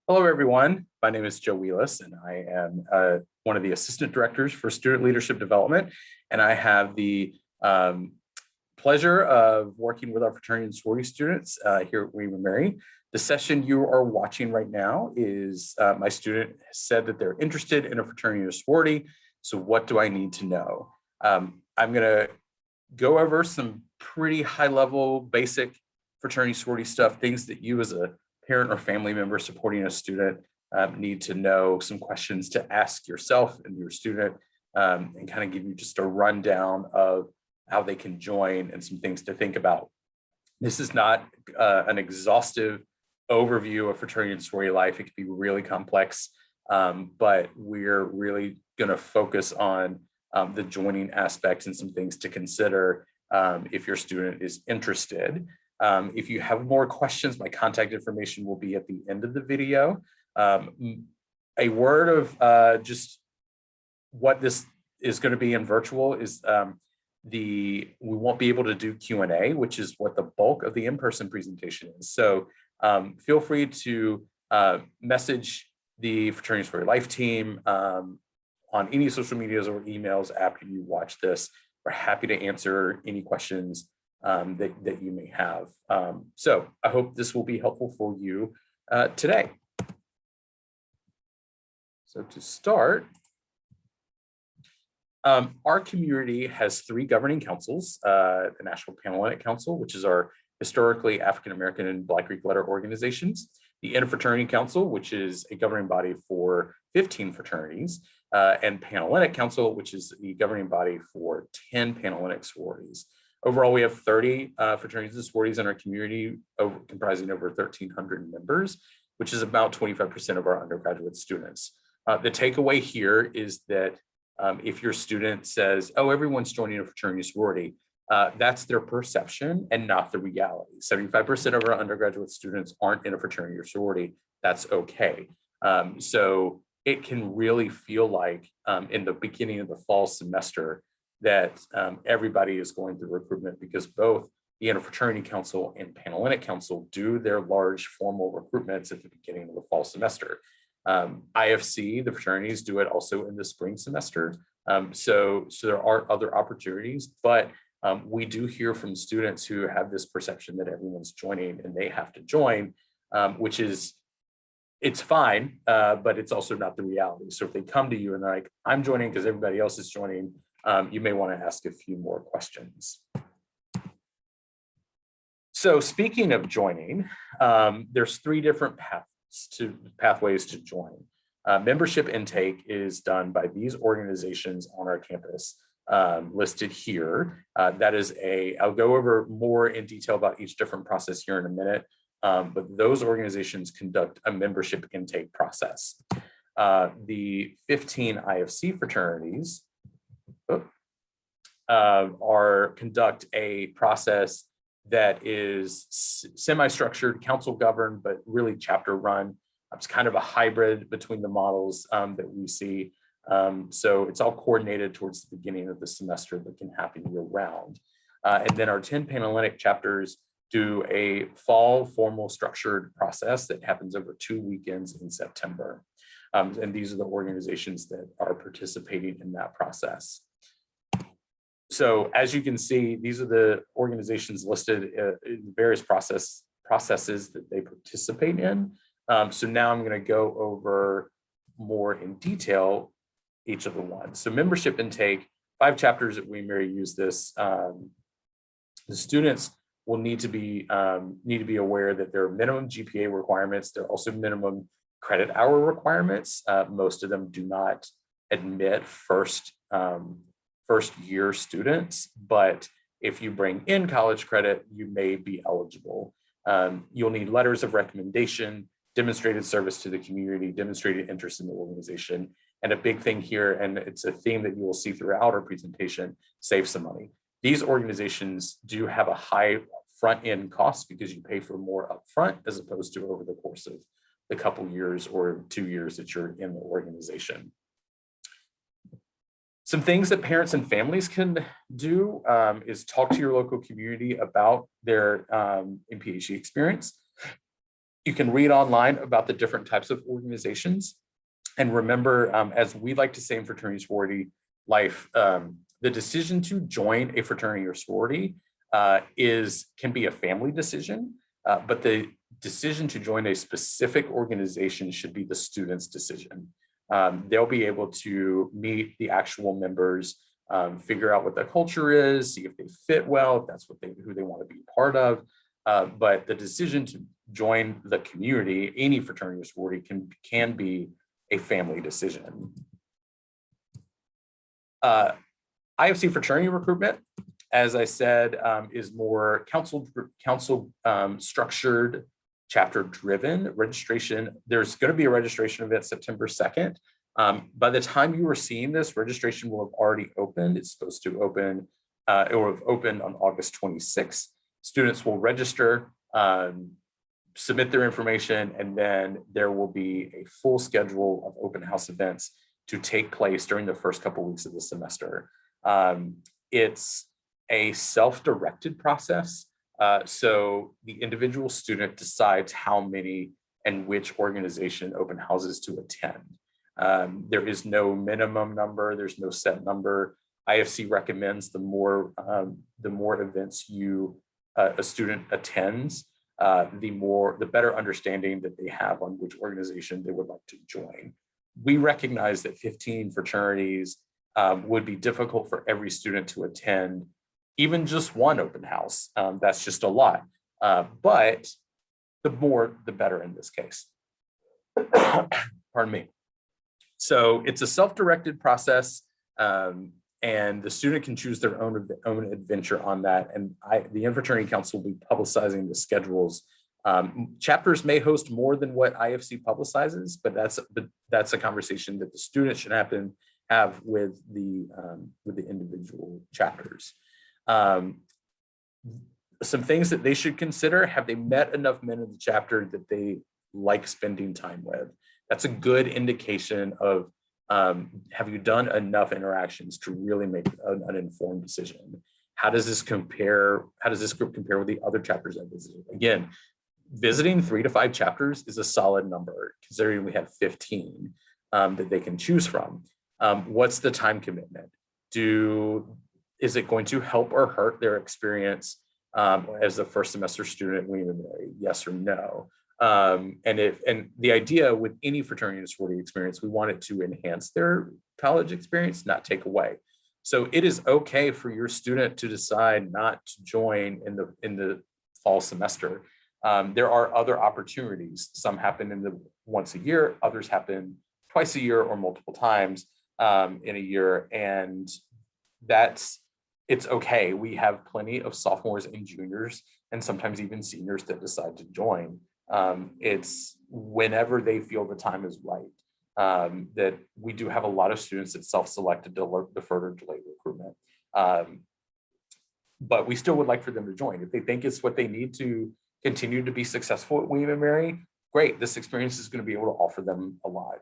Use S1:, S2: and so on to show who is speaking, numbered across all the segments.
S1: Hello, everyone. My name is Joe Wheelis, and I am one of the assistant directors for student leadership development. And I have the pleasure of working with our fraternity and sorority students here at William & Mary. The session you are watching right now is my student said that they're interested in a fraternity or sorority. So what do I need to know? I'm going to go over some pretty high level, basic fraternity sorority stuff, things that you as a parent or family member supporting a student need to know, some questions to ask yourself and your student, and kind of give you just a rundown of how they can join and some things to think about. This is not an exhaustive overview of fraternity and sorority life. It can be really complex, but we're really going to focus on the joining aspects and some things to consider if your student is interested. If you have more questions, my contact information will be at the end of the video. A word of just what this is going to be in virtual is we won't be able to do Q&A, which is what the bulk of the in-person presentation is. So feel free to message the Fraternity Sorority Life team on any social medias or emails after you watch this. We're happy to answer any questions that you may have. So I hope this will be helpful for you today. So to start, our community has 3 governing councils, the National Panhellenic Council, which is our historically African-American and Black Greek letter organizations, the Interfraternity Council, which is a governing body for 15 fraternities, and Panhellenic Council, which is the governing body for 10 Panhellenic sororities. Overall, we have 30 fraternities and sororities in our community, comprising over 1,300 members, which is about 25% of our undergraduate students. The takeaway here is that if your student says, oh, everyone's joining a fraternity sorority, that's their perception and not the reality. 75% of our undergraduate students aren't in a fraternity or sorority. That's okay. So it can really feel like in the beginning of the fall semester that everybody is going through recruitment, because both the Interfraternity Council and Panhellenic Council do their large formal recruitments at the beginning of the fall semester. IFC, the fraternities, do it also in the spring semester. So there are other opportunities, but we do hear from students who have this perception that everyone's joining and they have to join, which is, it's fine, but it's also not the reality. So if they come to you and they're like, I'm joining because everybody else is joining, you may want to ask a few more questions. So speaking of joining, there's 3 different pathways to join. Membership intake is done by these organizations on our campus, listed here. I'll go over more in detail about each different process here in a minute, but those organizations conduct a membership intake process. The 15 IFC fraternities conduct a process that is semi-structured, council governed, but really chapter run. It's kind of a hybrid between the models that we see. So it's all coordinated towards the beginning of the semester, but can happen year round. And then our 10 Panhellenic chapters do a fall formal structured process that happens over 2 weekends in September. And these are the organizations that are participating in that process. So as you can see, these are the organizations listed in various processes that they participate in. So now I'm going to go over more in detail each of the ones. So membership intake, 5 chapters at William & Mary use this. The students will need to be aware that there are minimum GPA requirements. There are also minimum credit hour requirements. Most of them do not admit first year students, but if you bring in college credit, you may be eligible. You'll need letters of recommendation, demonstrated service to the community, demonstrated interest in the organization, and a big thing here, and it's a theme that you will see throughout our presentation, save some money. These organizations do have a high front-end cost because you pay for more upfront as opposed to over the course of the couple years or 2 years that you're in the organization. Some things that parents and families can do is talk to your local community about their MPHE experience. You can read online about the different types of organizations. And remember, as we like to say in fraternity sorority life, the decision to join a fraternity or sorority can be a family decision, but the decision to join a specific organization should be the student's decision. They'll be able to meet the actual members, figure out what the culture is, see if they fit well, if that's who they want to be a part of. But the decision to join the community, any fraternity or sorority, can be a family decision. IFC Fraternity Recruitment, as I said, is more council structured, chapter driven registration. There's going to be a registration event September 2nd. By the time you are seeing this, registration will have already opened. It's supposed to open, it will have opened on August 26th. Students will register, submit their information, and then there will be a full schedule of open house events to take place during the first couple of weeks of the semester. It's a self-directed process. So the individual student decides how many and which organization open houses to attend. There is no minimum number, there's no set number. IFC recommends the more events a student attends, the better understanding that they have on which organization they would like to join. We recognize that 15 fraternities would be difficult for every student to attend, even just one open house. That's just a lot, but the more, the better in this case. Pardon me. So it's a self-directed process, and the student can choose their own adventure on that. And the Fraternity Council will be publicizing the schedules. Chapters may host more than what IFC publicizes, but that's a conversation that the student should have with the individual chapters. Some things that they should consider: have they met enough men in the chapter that they like spending time with? That's a good indication of have you done enough interactions to really make an informed decision? How does this compare? How does this group compare with the other chapters I visited? Again, visiting 3 to 5 chapters is a solid number, considering we have 15 that they can choose from. What's the time commitment? Is it going to help or hurt their experience as a first semester student at William & Mary? Yes or no? And the idea with any fraternity and sorority experience, we want it to enhance their college experience, not take away. So it is okay for your student to decide not to join in the fall semester. There are other opportunities. Some happen once a year, others happen twice a year or multiple times in a year, and it's okay. We have plenty of sophomores and juniors, and sometimes even seniors, that decide to join. It's whenever they feel the time is right. That we do have a lot of students that self-select to defer or delay recruitment. But we still would like for them to join. If they think it's what they need to continue to be successful at William & Mary, great. This experience is going to be able to offer them a lot.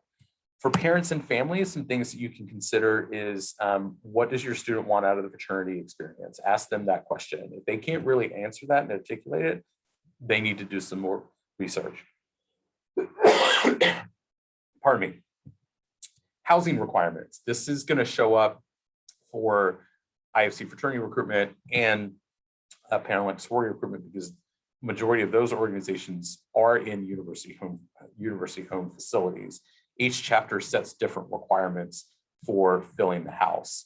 S1: For parents and families, some things that you can consider is what does your student want out of the fraternity experience? Ask them that question. If they can't really answer that and articulate it, they need to do some more research. Pardon me. Housing requirements. This is going to show up for IFC Fraternity Recruitment and Panhellenic Sorority Recruitment, because the majority of those organizations are in university home facilities. Each chapter sets different requirements for filling the house.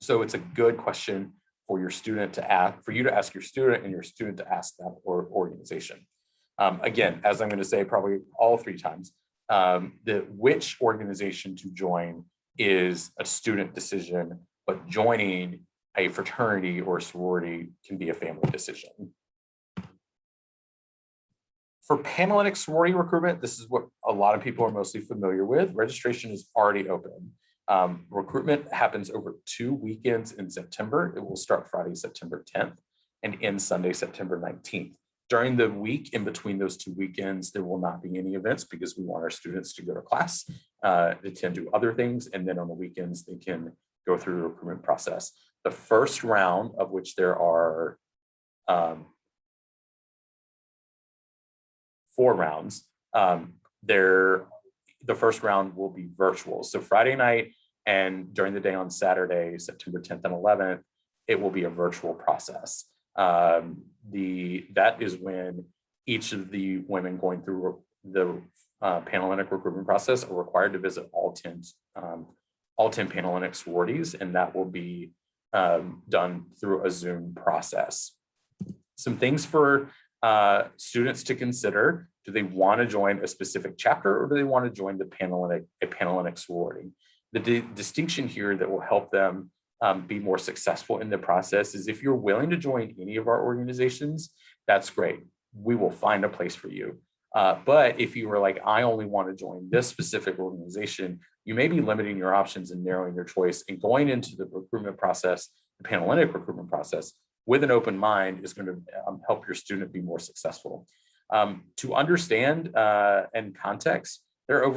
S1: So it's a good question for your student to ask, for you to ask your student, and your student to ask that organization. Again, as I'm going to say probably all 3 times, which organization to join is a student decision, but joining a fraternity or sorority can be a family decision. For Panhellenic sorority recruitment, this is what a lot of people are mostly familiar with. Registration is already open. Recruitment happens over 2 weekends in September. It will start Friday, September 10th, and end Sunday, September 19th. During the week in between those 2 weekends, there will not be any events, because we want our students to go to class, attend to other things, and then on the weekends, they can go through the recruitment process. The first round, of which there are 4 rounds. The first round will be virtual. So Friday night and during the day on Saturday, September 10th and 11th, it will be a virtual process. That is when each of the women going through the Panhellenic recruitment process are required to visit all 10 Panhellenic sororities, and that will be done through a Zoom process. Some things for students to consider: do they want to join a specific chapter, or do they want to join a Panhellenic sorority? The distinction here that will help them be more successful in the process is if you're willing to join any of our organizations, that's great. We will find a place for you. But if you were like, I only want to join this specific organization, you may be limiting your options and narrowing your choice, and going into the recruitment process, the Panhellenic recruitment process, with an open mind is going to help your student be more successful. To understand and context, there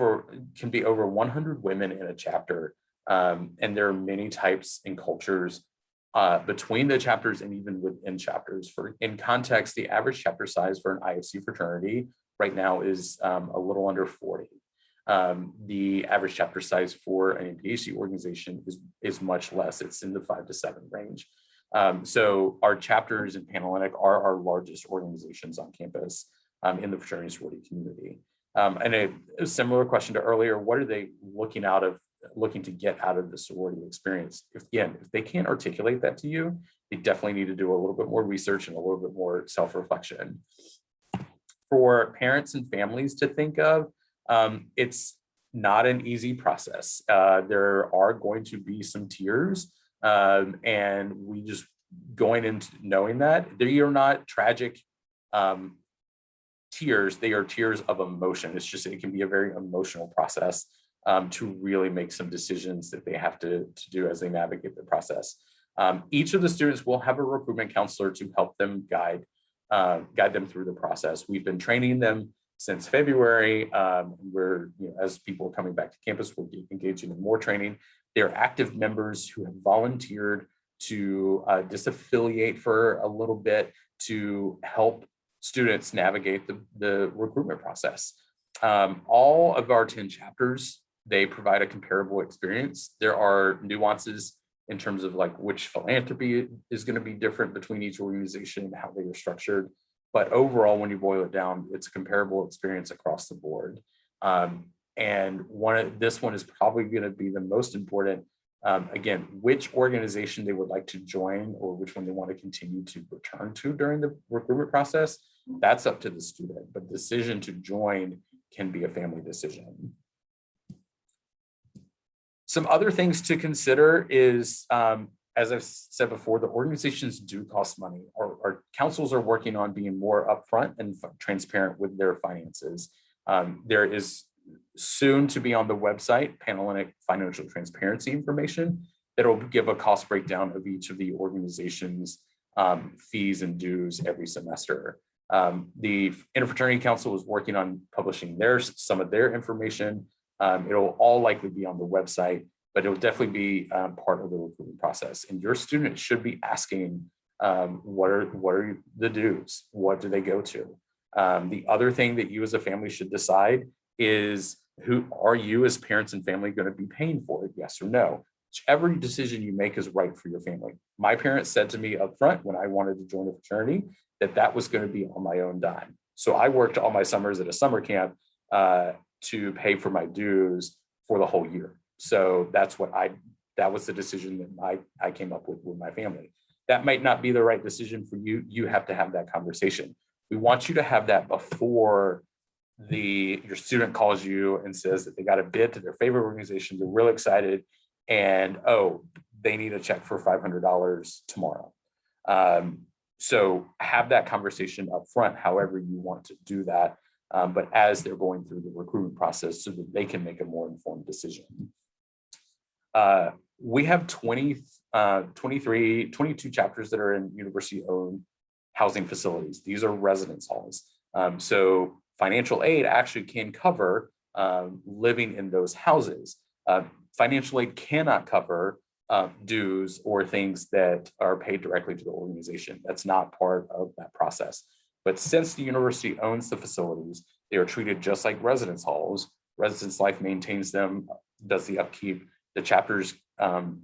S1: can be over 100 women in a chapter, and there are many types and cultures between the chapters and even within chapters. In context, the average chapter size for an IFC fraternity right now is a little under 40. The average chapter size for an PhD organization is much less. It's in the 5 to 7 range. So our chapters in Panhellenic are our largest organizations on campus in the fraternity sorority community. And a similar question to earlier: what are they looking to get out of the sorority experience? If they can't articulate that to you, they definitely need to do a little bit more research and a little bit more self-reflection. For parents and families to think of, it's not an easy process. There are going to be some tears, and we just going into knowing that they are not tragic tears, they are tears of emotion. It can be a very emotional process to really make some decisions that they have to do as they navigate the process. Each of the students will have a recruitment counselor to help them guide them through the process. We've been training them since February. As people are coming back to campus, we'll be engaging in more training. They're active members who have volunteered to disaffiliate for a little bit to help students navigate the recruitment process. All of our 10 chapters, they provide a comparable experience. There are nuances in terms of like which philanthropy is going to be different between each organization and how they are structured. But overall, when you boil it down, it's a comparable experience across the board. And this one is probably going to be the most important. Again, which organization they would like to join or which one they want to continue to return to during the recruitment process, that's up to the student. But the decision to join can be a family decision. Some other things to consider is, as I've said before, the organizations do cost money. Our councils are working on being more upfront and transparent with their finances. There is soon to be on the website Panhellenic financial transparency information that'll give a cost breakdown of each of the organization's fees and dues every semester. The Interfraternity Council is working on publishing some of their information. It'll all likely be on the website, but it'll definitely be part of the recruitment process. And your students should be asking, what are the dues? What do they go to? The other thing that you as a family should decide is, who are you as parents and family going to be paying for it? Yes or no? Every decision you make is right for your family. My parents said to me up front when I wanted to join a fraternity that was going to be on my own dime. So I worked all my summers at a summer camp to pay for my dues for the whole year. So that was the decision that I came up with my family. That might not be the right decision for you. You have to have that conversation. We want you to have that before your student calls you and says that they got a bid to their favorite organization. They're real excited, and they need a check for $500 tomorrow. So have that conversation up front, however you want to do that, but as they're going through the recruitment process so that they can make a more informed decision. We have 22 chapters that are in university-owned housing facilities. These are residence halls. So financial aid actually can cover living in those houses. Financial aid cannot cover dues or things that are paid directly to the organization. That's not part of that process. But since the university owns the facilities, they are treated just like residence halls. Residence Life maintains them, does the upkeep. The chapters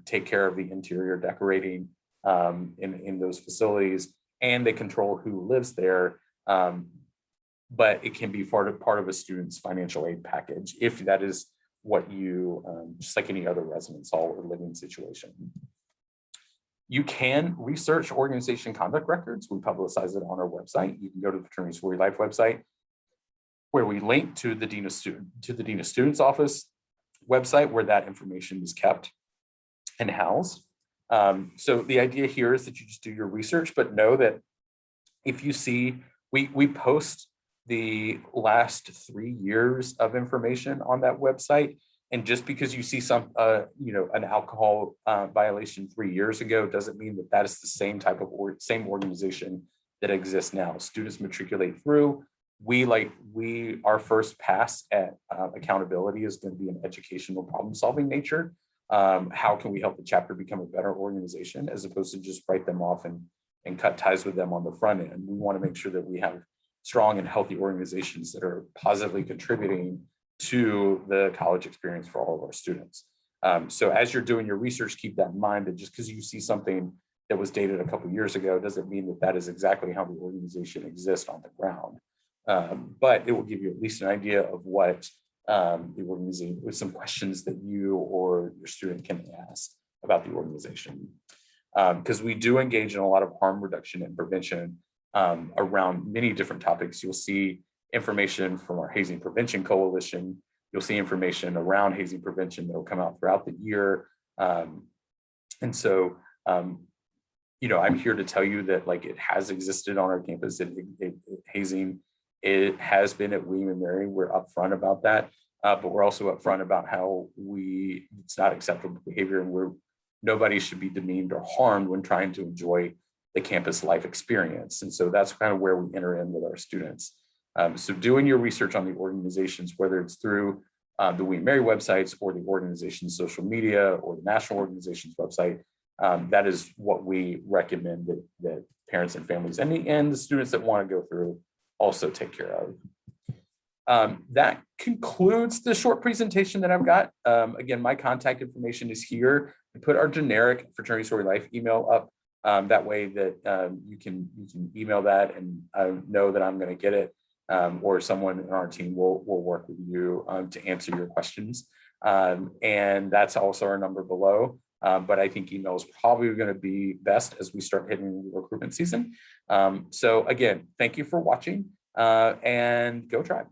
S1: take care of the interior decorating in those facilities, and they control who lives there. But it can be part of a student's financial aid package if that is what you, just like any other residence hall or living situation. You can research organization conduct records. We publicize it on our website. You can go to the Fraternity Sorority Life website, where we link to the Dean of Students office website, where that information is kept and housed. So the idea here is that you just do your research, but know that if you see, we post the last 3 years of information on that website. And just because you see some, an alcohol violation 3 years ago doesn't mean that that is the same type of same organization that exists now. Students matriculate through. Our first pass at accountability is going to be an educational problem-solving nature. How can we help the chapter become a better organization, as opposed to just write them off and cut ties with them on the front end? We want to make sure that we have strong and healthy organizations that are positively contributing to the college experience for all of our students. So as you're doing your research, keep that in mind, that just because you see something that was dated a couple of years ago doesn't mean that that is exactly how the organization exists on the ground. But it will give you at least an idea of what the organization, with some questions that you or your student can ask about the organization. Because we do engage in a lot of harm reduction and prevention around many different topics. You'll see information from our Hazing Prevention Coalition. You'll see information around hazing prevention that will come out throughout the year. And so, I'm here to tell you that it has existed on our campus. Hazing, it has been at William and Mary. We're upfront about that, but we're also upfront about how it's not acceptable behavior, and nobody should be demeaned or harmed when trying to enjoy the campus life experience. And so that's kind of where we enter in with our students. So doing your research on the organizations, whether it's through the William and Mary websites or the organization's social media or the national organization's website, that is what we recommend that parents and families and the students that want to go through also take care of. That concludes the short presentation that I've got. Again, my contact information is here. I put our generic Fraternity Sorority Life email up. That way that you can email that, and I know that I'm going to get it, or someone in our team will work with you to answer your questions. And that's also our number below. But I think email is probably going to be best as we start hitting recruitment season. So again, thank you for watching, and go Tribe.